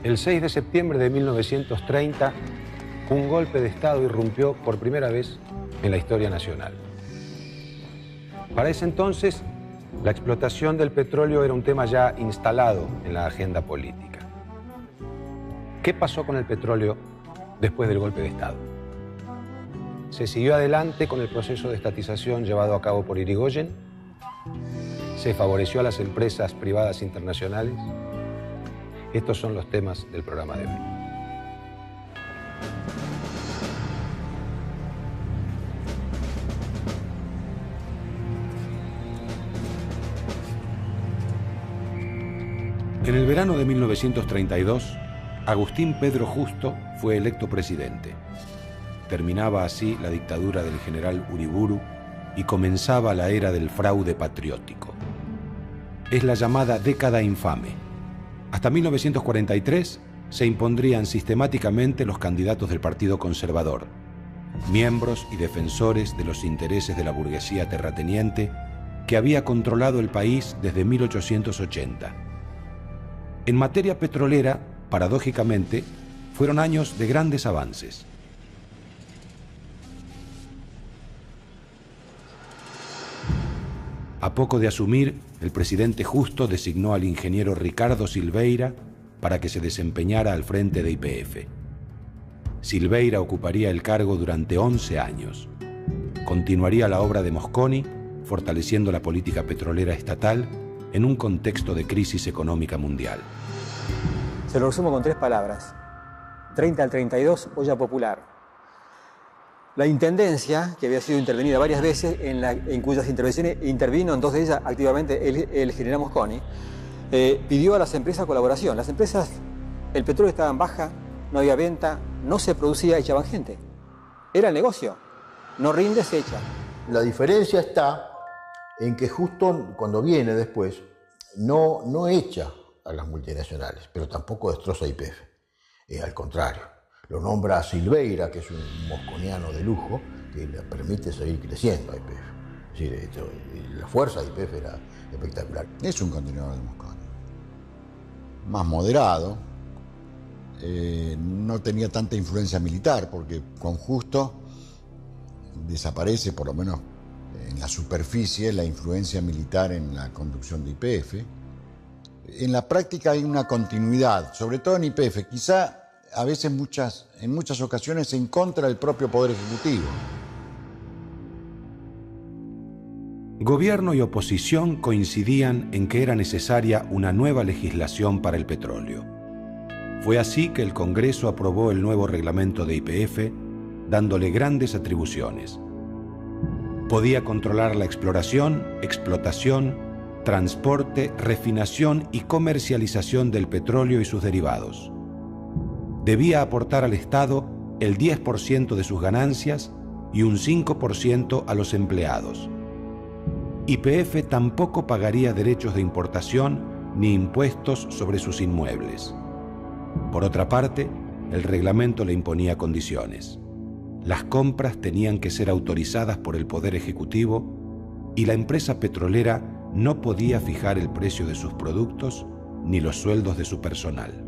El 6 de septiembre de 1930, un golpe de Estado irrumpió por primera vez en la historia nacional. Para ese entonces, la explotación del petróleo era un tema ya instalado en la agenda política. ¿Qué pasó con el petróleo después del golpe de Estado? Se siguió adelante con el proceso de estatización llevado a cabo por Irigoyen. Se favoreció a las empresas privadas internacionales. Estos son los temas del programa de hoy. En el verano de 1932, Agustín Pedro Justo fue electo presidente. Terminaba así la dictadura del general Uriburu y comenzaba la era del fraude patriótico. Es la llamada década infame. Hasta 1943 se impondrían sistemáticamente los candidatos del Partido Conservador, miembros y defensores de los intereses de la burguesía terrateniente que había controlado el país desde 1880. En materia petrolera, paradójicamente, fueron años de grandes avances. A poco de asumir, el presidente Justo designó al ingeniero Ricardo Silveira para que se desempeñara al frente de YPF. Silveira ocuparía el cargo durante 11 años. Continuaría la obra de Mosconi, fortaleciendo la política petrolera estatal en un contexto de crisis económica mundial. Se lo resumo con 3 palabras. 30 al 32, olla popular. La Intendencia, que había sido intervenida varias veces, en cuyas intervenciones intervino en 2 de ellas activamente el general Mosconi, pidió a las empresas colaboración. Las empresas, el petróleo estaba en baja, no había venta, no se producía, echaban gente. Era el negocio. No rinde, se echa. La diferencia está en que justo cuando viene después, no echa a las multinacionales, pero tampoco destroza YPF. Al contrario. Lo nombra a Silveira, que es un mosconiano de lujo, que le permite seguir creciendo a YPF. Es decir, la fuerza de YPF era espectacular. Es un continuador de Mosconi. Más moderado, no tenía tanta influencia militar, porque con Justo desaparece, por lo menos en la superficie, la influencia militar en la conducción de YPF. En la práctica hay una continuidad, sobre todo en YPF, quizá a veces en muchas ocasiones en contra del propio Poder Ejecutivo. Gobierno y oposición coincidían en que era necesaria una nueva legislación para el petróleo. Fue así que el Congreso aprobó el nuevo reglamento de YPF, dándole grandes atribuciones. Podía controlar la exploración, explotación, transporte, refinación y comercialización del petróleo y sus derivados. Debía aportar al Estado el 10% de sus ganancias y un 5% a los empleados. YPF tampoco pagaría derechos de importación ni impuestos sobre sus inmuebles. Por otra parte, el reglamento le imponía condiciones. Las compras tenían que ser autorizadas por el Poder Ejecutivo y la empresa petrolera no podía fijar el precio de sus productos ni los sueldos de su personal.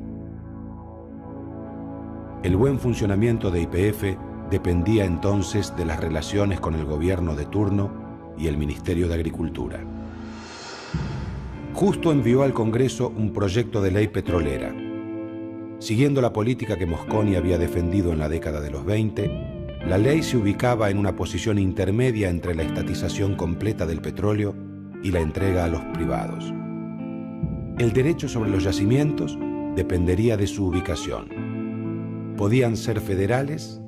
El buen funcionamiento de YPF dependía entonces de las relaciones con el gobierno de turno y el Ministerio de Agricultura. Justo envió al Congreso un proyecto de ley petrolera. Siguiendo la política que Mosconi había defendido en la década de los 20, la ley se ubicaba en una posición intermedia entre la estatización completa del petróleo y la entrega a los privados. El derecho sobre los yacimientos dependería de su ubicación. Podían ser federales,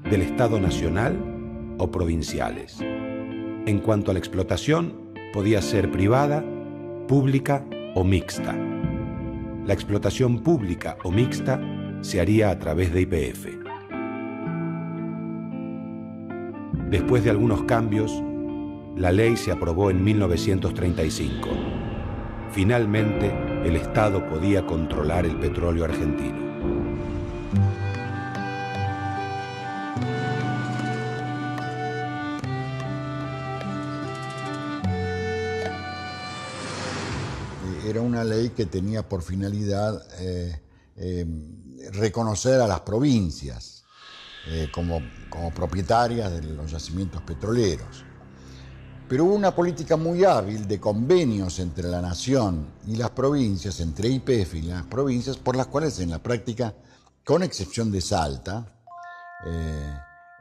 del Estado nacional o provinciales. En cuanto a la explotación, podía ser privada, pública o mixta. La explotación pública o mixta se haría a través de YPF. Después de algunos cambios, la ley se aprobó en 1935. Finalmente, el Estado podía controlar el petróleo argentino. Era una ley que tenía por finalidad reconocer a las provincias como propietarias de los yacimientos petroleros. Pero hubo una política muy hábil de convenios entre la nación y las provincias, entre YPF y las provincias, por las cuales en la práctica, con excepción de Salta,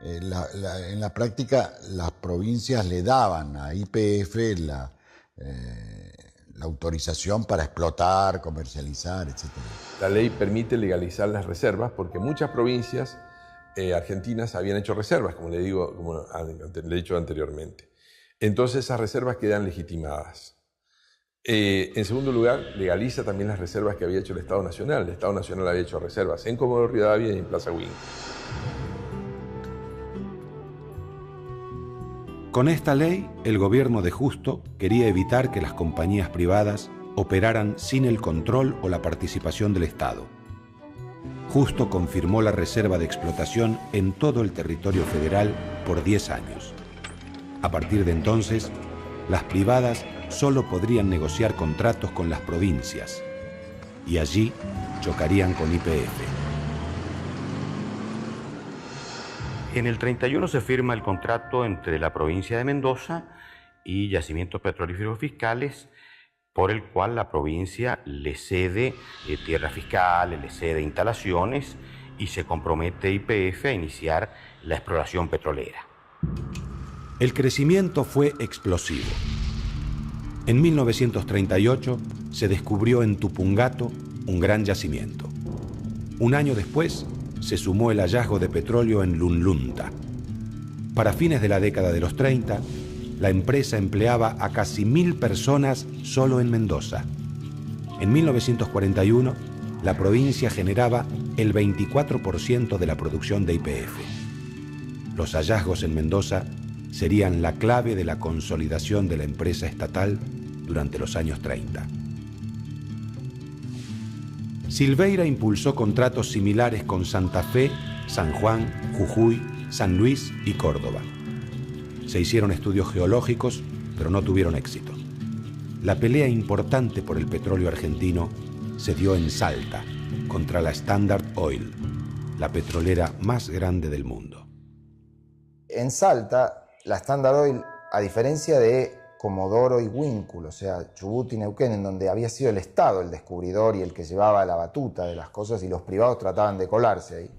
en la práctica las provincias le daban a YPF la autorización para explotar, comercializar, etc. La ley permite legalizar las reservas porque muchas provincias argentinas habían hecho reservas, como le he dicho anteriormente. Entonces esas reservas quedan legitimadas. En segundo lugar, legaliza también las reservas que había hecho el Estado Nacional. El Estado Nacional había hecho reservas en Comodoro Rivadavia y en Plaza Huín. Con esta ley, el gobierno de Justo quería evitar que las compañías privadas operaran sin el control o la participación del Estado. Justo confirmó la reserva de explotación en todo el territorio federal por 10 años. A partir de entonces, las privadas solo podrían negociar contratos con las provincias y allí chocarían con YPF. En el 31 se firma el contrato entre la provincia de Mendoza y Yacimientos Petrolíferos Fiscales, por el cual la provincia le cede tierras fiscales, le cede instalaciones y se compromete YPF a iniciar la exploración petrolera. El crecimiento fue explosivo. En 1938 se descubrió en Tupungato un gran yacimiento. Un año después se sumó el hallazgo de petróleo en Lunlunta. Para fines de la década de los 30, la empresa empleaba a casi 1000 personas solo en Mendoza. En 1941, la provincia generaba el 24% de la producción de YPF. Los hallazgos en Mendoza serían la clave de la consolidación de la empresa estatal durante los años 30. Silveira impulsó contratos similares con Santa Fe, San Juan, Jujuy, San Luis y Córdoba. Se hicieron estudios geológicos, pero no tuvieron éxito. La pelea importante por el petróleo argentino se dio en Salta, contra la Standard Oil, la petrolera más grande del mundo. En Salta, la Standard Oil, a diferencia de Comodoro y Huíncul, o sea, Chubut y Neuquén, en donde había sido el Estado el descubridor y el que llevaba la batuta de las cosas y los privados trataban de colarse ahí,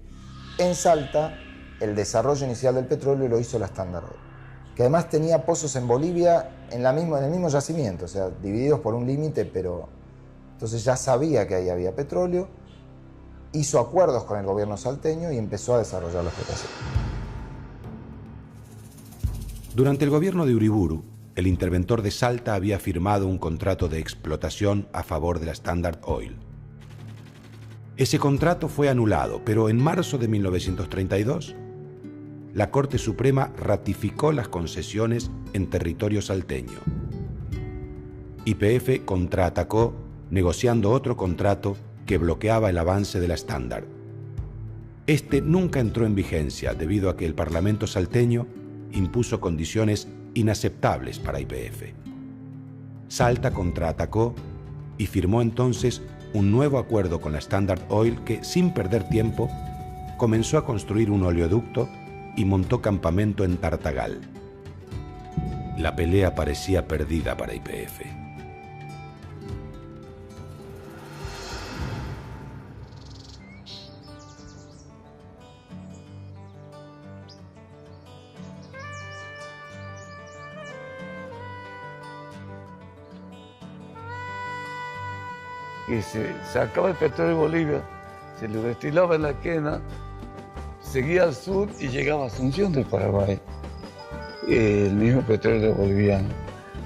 en Salta el desarrollo inicial del petróleo lo hizo la Standard Oil, que además tenía pozos en Bolivia en el mismo yacimiento, o sea, divididos por un límite, pero entonces ya sabía que ahí había petróleo, hizo acuerdos con el gobierno salteño y empezó a desarrollar la explotación. Durante el gobierno de Uriburu, el interventor de Salta había firmado un contrato de explotación a favor de la Standard Oil. Ese contrato fue anulado, pero en marzo de 1932, la Corte Suprema ratificó las concesiones en territorio salteño. YPF contraatacó negociando otro contrato que bloqueaba el avance de la Standard. Este nunca entró en vigencia debido a que el Parlamento salteño impuso condiciones inaceptables para YPF. Salta contraatacó y firmó entonces un nuevo acuerdo con la Standard Oil que, sin perder tiempo, comenzó a construir un oleoducto y montó campamento en Tartagal. La pelea parecía perdida para YPF. Y se sacaba el petróleo de Bolivia, se lo destilaba en la quena, seguía al sur y llegaba a Asunción del Paraguay. El mismo petróleo boliviano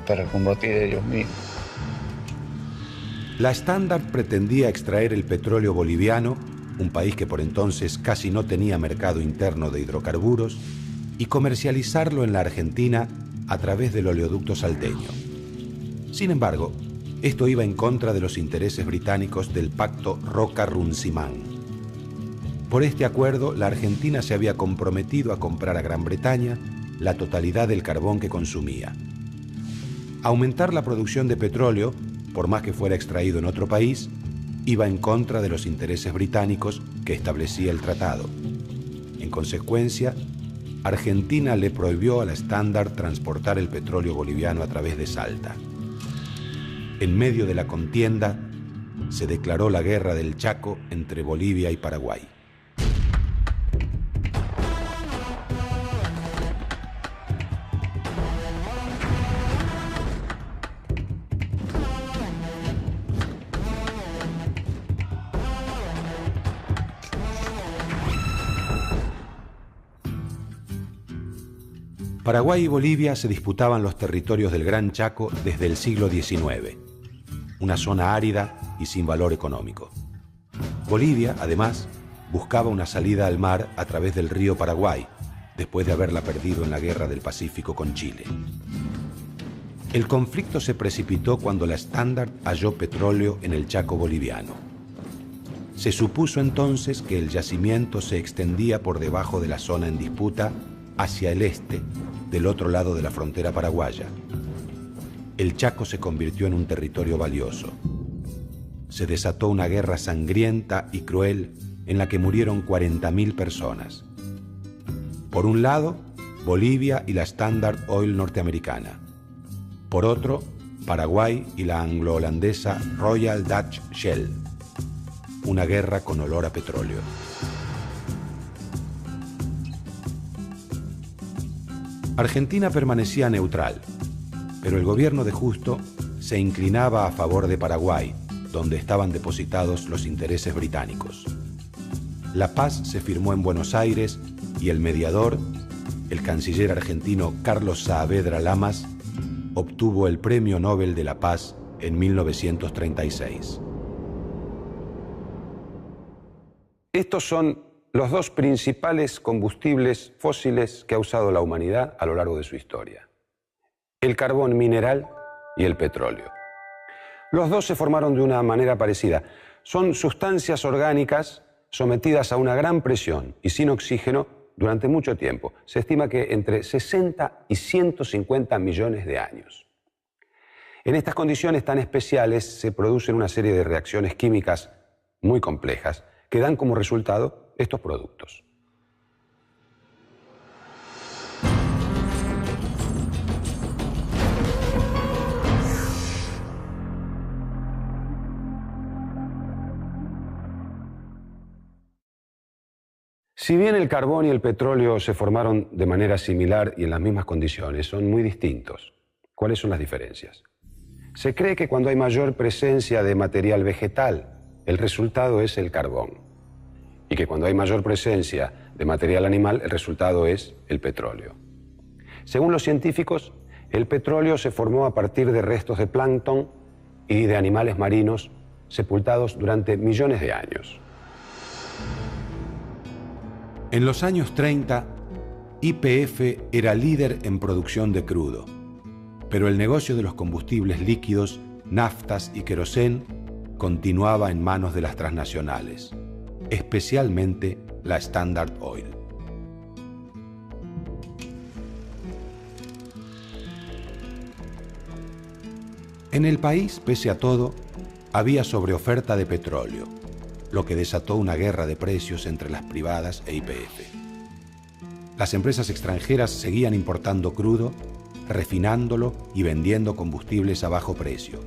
para combatir a ellos mismos. La Standard pretendía extraer el petróleo boliviano, un país que por entonces casi no tenía mercado interno de hidrocarburos, y comercializarlo en la Argentina a través del oleoducto salteño. Sin embargo, esto iba en contra de los intereses británicos del Pacto Roca-Runciman. Por este acuerdo, la Argentina se había comprometido a comprar a Gran Bretaña la totalidad del carbón que consumía. Aumentar la producción de petróleo, por más que fuera extraído en otro país, iba en contra de los intereses británicos que establecía el tratado. En consecuencia, Argentina le prohibió a la Standard transportar el petróleo boliviano a través de Salta. En medio de la contienda, se declaró la guerra del Chaco entre Bolivia y Paraguay. Paraguay y Bolivia se disputaban los territorios del Gran Chaco desde el siglo XIX, una zona árida y sin valor económico. Bolivia, además, buscaba una salida al mar a través del río Paraguay, después de haberla perdido en la Guerra del Pacífico con Chile. El conflicto se precipitó cuando la Standard halló petróleo en el Chaco boliviano. Se supuso entonces que el yacimiento se extendía por debajo de la zona en disputa hacia el este, del otro lado de la frontera paraguaya. El Chaco se convirtió en un territorio valioso. Se desató una guerra sangrienta y cruel en la que murieron 40.000 personas. Por un lado, Bolivia y la Standard Oil norteamericana. Por otro, Paraguay y la anglo-holandesa Royal Dutch Shell. Una guerra con olor a petróleo. Argentina permanecía neutral, pero el gobierno de Justo se inclinaba a favor de Paraguay, donde estaban depositados los intereses británicos. La paz se firmó en Buenos Aires y el mediador, el canciller argentino Carlos Saavedra Lamas, obtuvo el Premio Nobel de la Paz en 1936. Estos son los dos principales combustibles fósiles que ha usado la humanidad a lo largo de su historia: el carbón mineral y el petróleo. Los dos se formaron de una manera parecida. Son sustancias orgánicas sometidas a una gran presión y sin oxígeno durante mucho tiempo. Se estima que entre 60 y 150 millones de años. En estas condiciones tan especiales se producen una serie de reacciones químicas muy complejas que dan como resultado estos productos. Si bien el carbón y el petróleo se formaron de manera similar y en las mismas condiciones, son muy distintos. ¿Cuáles son las diferencias? Se cree que cuando hay mayor presencia de material vegetal, el resultado es el carbón. Y que cuando hay mayor presencia de material animal, el resultado es el petróleo. Según los científicos, el petróleo se formó a partir de restos de plancton y de animales marinos sepultados durante millones de años. En los años 30, YPF era líder en producción de crudo, pero el negocio de los combustibles líquidos, naftas y querosén continuaba en manos de las transnacionales, especialmente la Standard Oil. En el país, pese a todo, había sobreoferta de petróleo, lo que desató una guerra de precios entre las privadas e YPF. Las empresas extranjeras seguían importando crudo, refinándolo y vendiendo combustibles a bajo precio.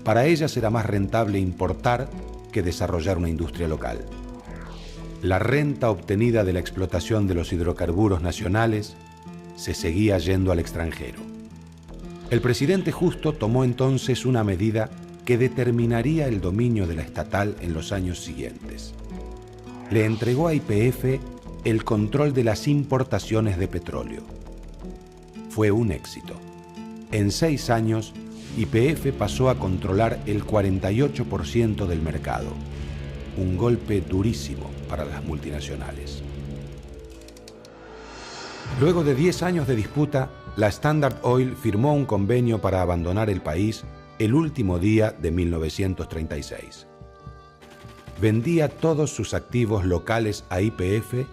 Para ellas era más rentable importar que desarrollar una industria local. La renta obtenida de la explotación de los hidrocarburos nacionales se seguía yendo al extranjero. El presidente Justo tomó entonces una medida que determinaría el dominio de la estatal en los años siguientes. Le entregó a YPF el control de las importaciones de petróleo. Fue un éxito. En 6 años, YPF pasó a controlar el 48% del mercado, un golpe durísimo para las multinacionales. Luego de 10 años de disputa, la Standard Oil firmó un convenio para abandonar el país el último día de 1936. Vendía todos sus activos locales a YPF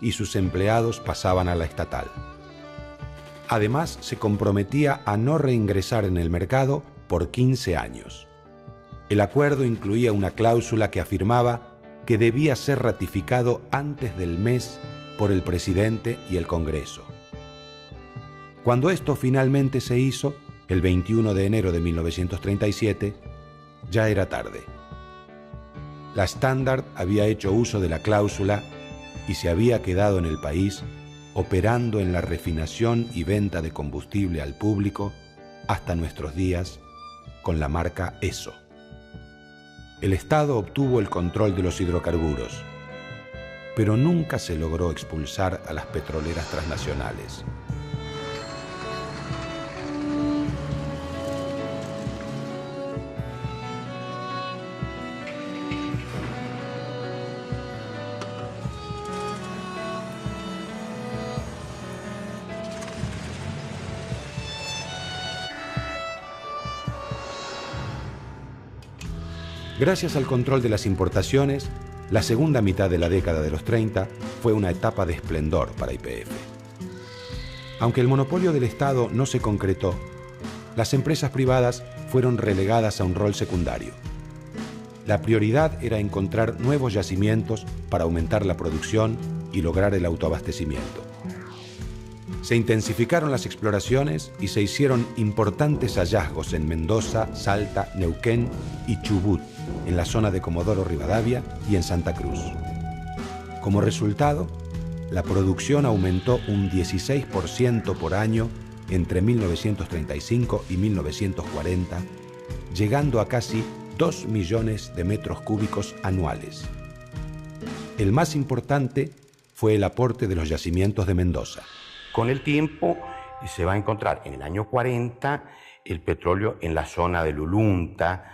y sus empleados pasaban a la estatal. Además, se comprometía a no reingresar en el mercado por 15 años. El acuerdo incluía una cláusula que afirmaba que debía ser ratificado antes del mes por el presidente y el Congreso. Cuando esto finalmente se hizo, el 21 de enero de 1937, ya era tarde. La Standard había hecho uso de la cláusula y se había quedado en el país operando en la refinación y venta de combustible al público hasta nuestros días con la marca Esso. El Estado obtuvo el control de los hidrocarburos, pero nunca se logró expulsar a las petroleras transnacionales. Gracias al control de las importaciones, la segunda mitad de la década de los 30 fue una etapa de esplendor para YPF. Aunque el monopolio del Estado no se concretó, las empresas privadas fueron relegadas a un rol secundario. La prioridad era encontrar nuevos yacimientos para aumentar la producción y lograr el autoabastecimiento. Se intensificaron las exploraciones y se hicieron importantes hallazgos en Mendoza, Salta, Neuquén y Chubut, en la zona de Comodoro Rivadavia y en Santa Cruz. Como resultado, la producción aumentó un 16% por año entre 1935 y 1940, llegando a casi 2 millones de metros cúbicos anuales. El más importante fue el aporte de los yacimientos de Mendoza. Con el tiempo se va a encontrar en el año 40 el petróleo en la zona de Lulunta,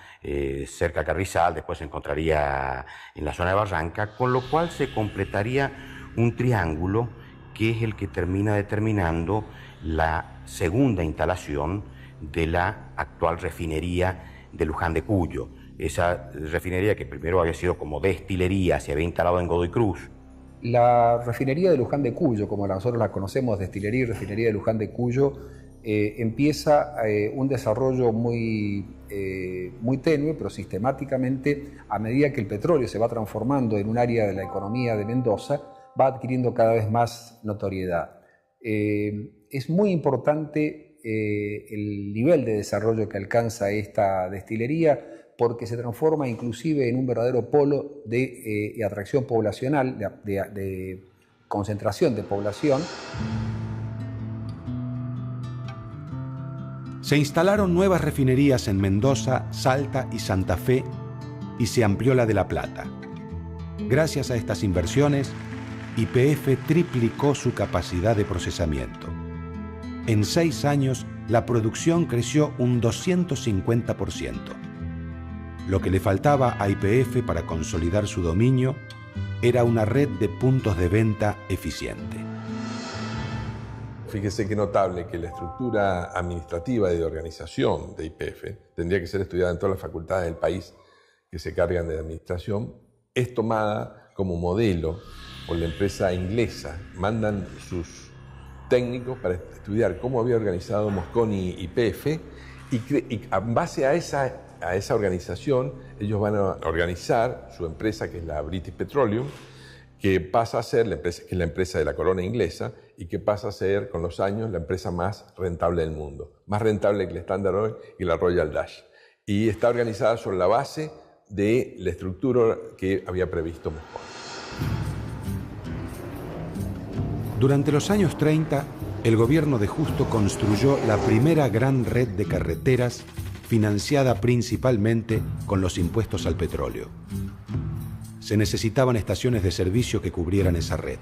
cerca de Carrizal, después se encontraría en la zona de Barranca, con lo cual se completaría un triángulo que es el que termina determinando la segunda instalación de la actual refinería de Luján de Cuyo. Esa refinería que primero había sido como destilería, se había instalado en Godoy Cruz. La refinería de Luján de Cuyo, como nosotros la conocemos, destilería y refinería de Luján de Cuyo, empieza un desarrollo muy tenue, pero sistemáticamente, a medida que el petróleo se va transformando en un área de la economía de Mendoza, va adquiriendo cada vez más notoriedad. Es muy importante el nivel de desarrollo que alcanza esta destilería, porque se transforma inclusive en un verdadero polo de atracción poblacional, de concentración de población. Se instalaron nuevas refinerías en Mendoza, Salta y Santa Fe y se amplió la de La Plata. Gracias a estas inversiones, YPF triplicó su capacidad de procesamiento. En 6 años, la producción creció un 250%. Lo que le faltaba a YPF para consolidar su dominio era una red de puntos de venta eficiente. Fíjese qué notable que la estructura administrativa y de organización de YPF tendría que ser estudiada en todas las facultades del país que se cargan de administración. Es tomada como modelo por la empresa inglesa. Mandan sus técnicos para estudiar cómo había organizado Mosconi YPF y en base a esa organización ellos van a organizar su empresa, que es la British Petroleum, que pasa a ser que es la empresa de la corona inglesa y que pasa a ser con los años la empresa más rentable del mundo, más rentable que el Standard Oil y la Royal Dutch. Y está organizada sobre la base de la estructura que había previsto Mosconi. Durante los años 30, el gobierno de Justo construyó la primera gran red de carreteras financiada principalmente con los impuestos al petróleo. Se necesitaban estaciones de servicio que cubrieran esa red.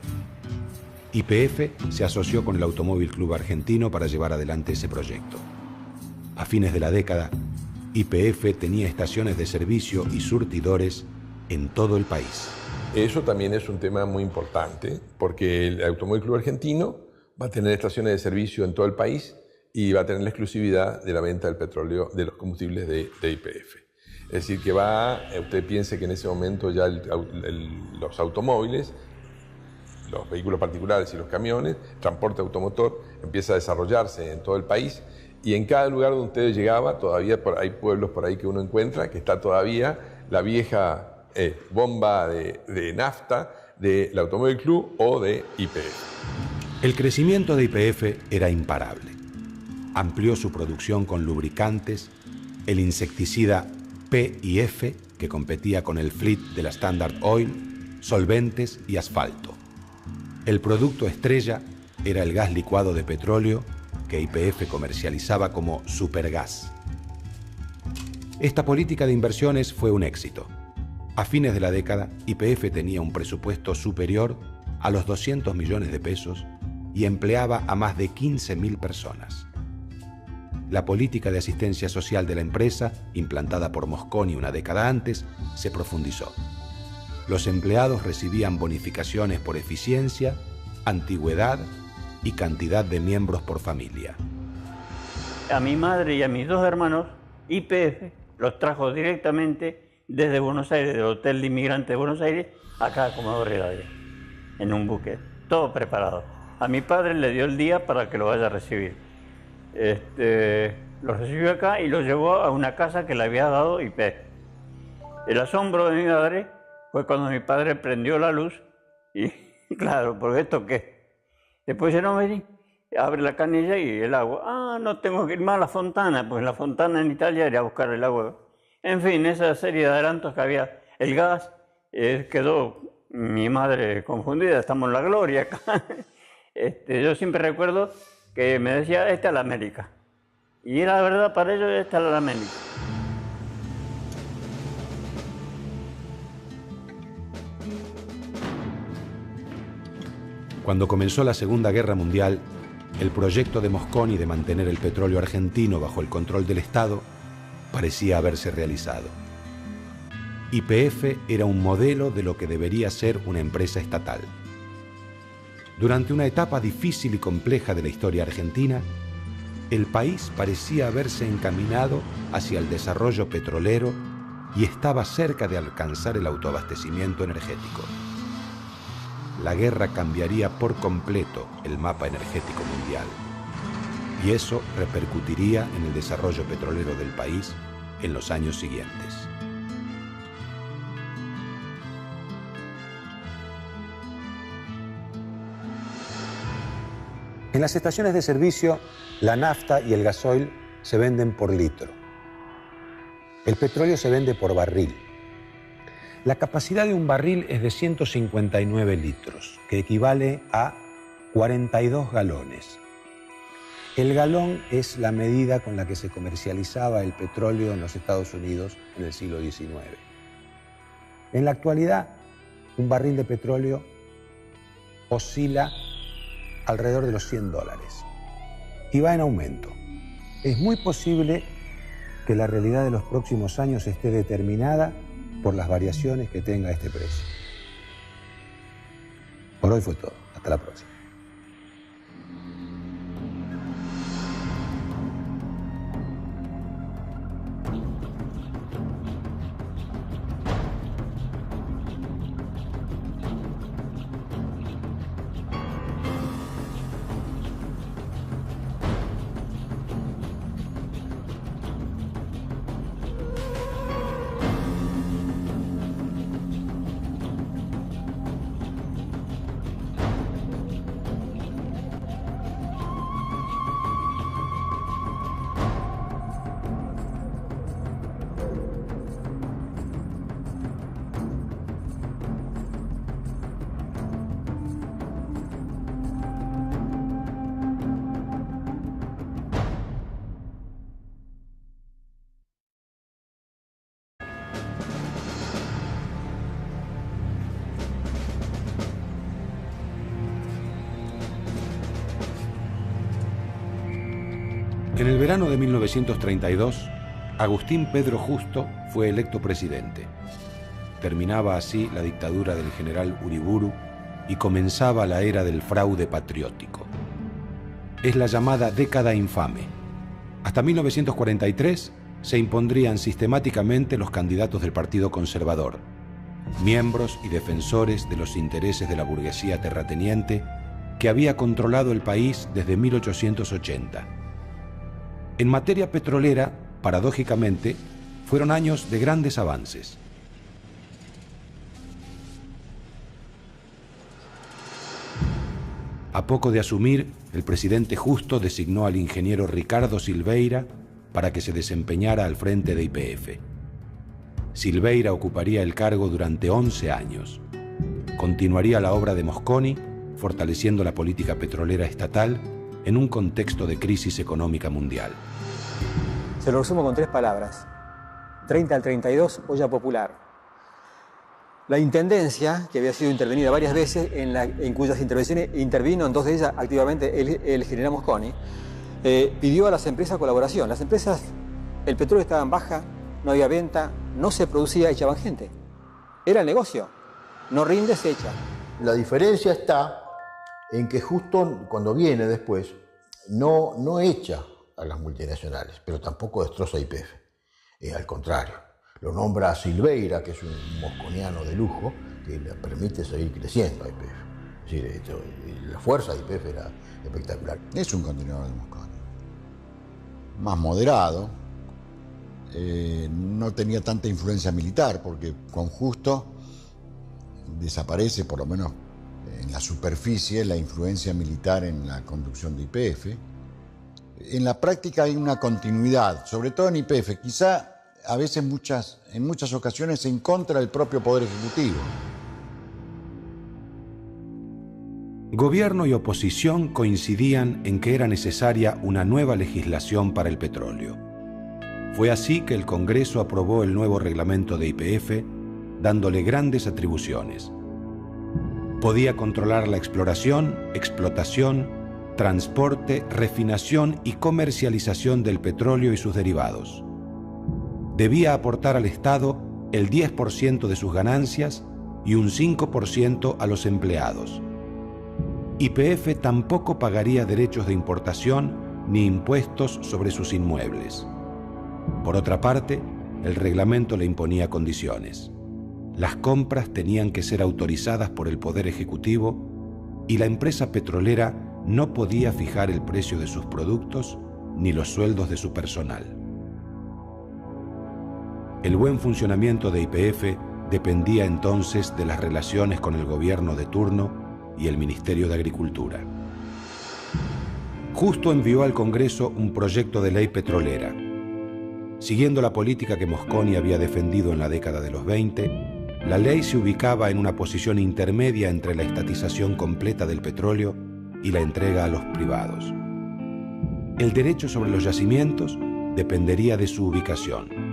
YPF se asoció con el Automóvil Club Argentino para llevar adelante ese proyecto. A fines de la década, YPF tenía estaciones de servicio y surtidores en todo el país. Eso también es un tema muy importante, porque el Automóvil Club Argentino va a tener estaciones de servicio en todo el país y va a tener la exclusividad de la venta del petróleo, de los combustibles de YPF. Es decir, que usted piense que en ese momento ya los automóviles, los vehículos particulares y los camiones, transporte automotor, empieza a desarrollarse en todo el país Y en cada lugar donde usted llegaba, todavía hay pueblos por ahí que uno encuentra, que está todavía la vieja bomba de nafta del Automóvil Club o de YPF. El crecimiento de YPF era imparable. Amplió su producción con lubricantes, el insecticida P&F, que competía con el Fleet de la Standard Oil, solventes y asfalto. El producto estrella era el gas licuado de petróleo que YPF comercializaba como Supergas. Esta política de inversiones fue un éxito. A fines de la década, YPF tenía un presupuesto superior a los 200 millones de pesos y empleaba a más de 15.000 personas. La política de asistencia social de la empresa, implantada por Mosconi una década antes, se profundizó. Los empleados recibían bonificaciones por eficiencia, antigüedad y cantidad de miembros por familia. A mi madre y a mis dos hermanos, YPF los trajo directamente desde Buenos Aires, del Hotel de Inmigrantes de Buenos Aires, acá a Comodoro Rivadavia, en un buque, todo preparado. A mi padre le dio el día para que lo vaya a recibir. Lo recibió acá y lo llevó a una casa que le había dado YPF. El asombro de mi madre fue cuando mi padre prendió la luz y, claro, ¿por esto qué? Después dice, no, vení, abre la canilla y el agua. Ah, no tengo que ir más a la fontana, pues la fontana en Italia era buscar el agua. En fin, esa serie de adelantos que había. El gas, quedó mi madre confundida, estamos en la gloria acá. Yo siempre recuerdo que me decía, esta es la América. Y era verdad para ellos, esta es la América. Cuando comenzó la Segunda Guerra Mundial, el proyecto de Mosconi de mantener el petróleo argentino bajo el control del Estado parecía haberse realizado. YPF era un modelo de lo que debería ser una empresa estatal. Durante una etapa difícil y compleja de la historia argentina, el país parecía haberse encaminado hacia el desarrollo petrolero y estaba cerca de alcanzar el autoabastecimiento energético. La guerra cambiaría por completo el mapa energético mundial, y eso repercutiría en el desarrollo petrolero del país en los años siguientes. En las estaciones de servicio, la nafta y el gasoil se venden por litro. El petróleo se vende por barril. La capacidad de un barril es de 159 litros, que equivale a 42 galones. El galón es la medida con la que se comercializaba el petróleo en los Estados Unidos en el siglo XIX. En la actualidad, un barril de petróleo oscila alrededor de los $100 y va en aumento. Es muy posible que la realidad de los próximos años esté determinada por las variaciones que tenga este precio. Por hoy fue todo. Hasta la próxima. En el verano de 1932, Agustín Pedro Justo fue electo presidente. Terminaba así la dictadura del general Uriburu y comenzaba la era del fraude patriótico. Es la llamada década infame. Hasta 1943 se impondrían sistemáticamente los candidatos del Partido Conservador, miembros y defensores de los intereses de la burguesía terrateniente que había controlado el país desde 1880. En materia petrolera, paradójicamente, fueron años de grandes avances. A poco de asumir, el presidente Justo designó al ingeniero Ricardo Silveira para que se desempeñara al frente de YPF. Silveira ocuparía el cargo durante 11 años. Continuaría la obra de Mosconi, fortaleciendo la política petrolera estatal en un contexto de crisis económica mundial. Se lo resumo con 3 palabras. 30 al 32, olla popular. La Intendencia, que había sido intervenida varias veces, en cuyas intervenciones intervino en 2 de ellas activamente el general Mosconi, pidió a las empresas colaboración. Las empresas, el petróleo estaba en baja, no había venta, no se producía, echaban gente. Era el negocio. No rinde, se echa. La diferencia está en que justo cuando viene después, no echa a las multinacionales, pero tampoco destroza YPF. Al contrario, lo nombra a Silveira, que es un mosconiano de lujo, que le permite seguir creciendo a YPF. Es decir, la fuerza de YPF era espectacular. Es un continuador de Mosconi. Más moderado, no tenía tanta influencia militar, porque con Justo desaparece, por lo menos en la superficie, la influencia militar en la conducción de YPF. En la práctica hay una continuidad, sobre todo en YPF, quizá a veces en muchas ocasiones en contra del propio Poder Ejecutivo. Gobierno y oposición coincidían en que era necesaria una nueva legislación para el petróleo. Fue así que el Congreso aprobó el nuevo reglamento de YPF, dándole grandes atribuciones. Podía controlar la exploración, explotación, transporte, refinación y comercialización del petróleo y sus derivados. Debía aportar al Estado el 10% de sus ganancias y un 5% a los empleados. YPF tampoco pagaría derechos de importación ni impuestos sobre sus inmuebles. Por otra parte, el reglamento le imponía condiciones. Las compras tenían que ser autorizadas por el Poder Ejecutivo y la empresa petrolera no podía fijar el precio de sus productos ni los sueldos de su personal. El buen funcionamiento de YPF dependía entonces de las relaciones con el gobierno de turno y el Ministerio de Agricultura. Justo envió al Congreso un proyecto de ley petrolera. Siguiendo la política que Mosconi había defendido en la década de los 20, la ley se ubicaba en una posición intermedia entre la estatización completa del petróleo y la entrega a los privados. El derecho sobre los yacimientos dependería de su ubicación.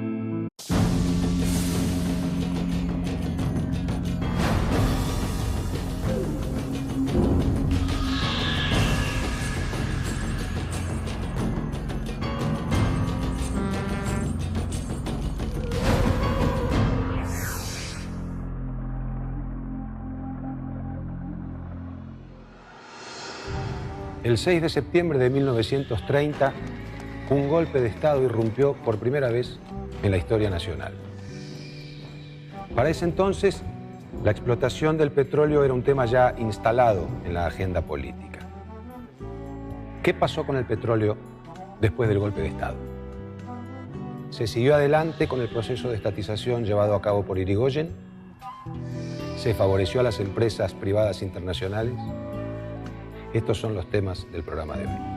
El 6 de septiembre de 1930, un golpe de Estado irrumpió por primera vez en la historia nacional. Para ese entonces, la explotación del petróleo era un tema ya instalado en la agenda política. ¿Qué pasó con el petróleo después del golpe de Estado? Se siguió adelante con el proceso de estatización llevado a cabo por Irigoyen, se favoreció a las empresas privadas internacionales. Estos son los temas del programa de hoy.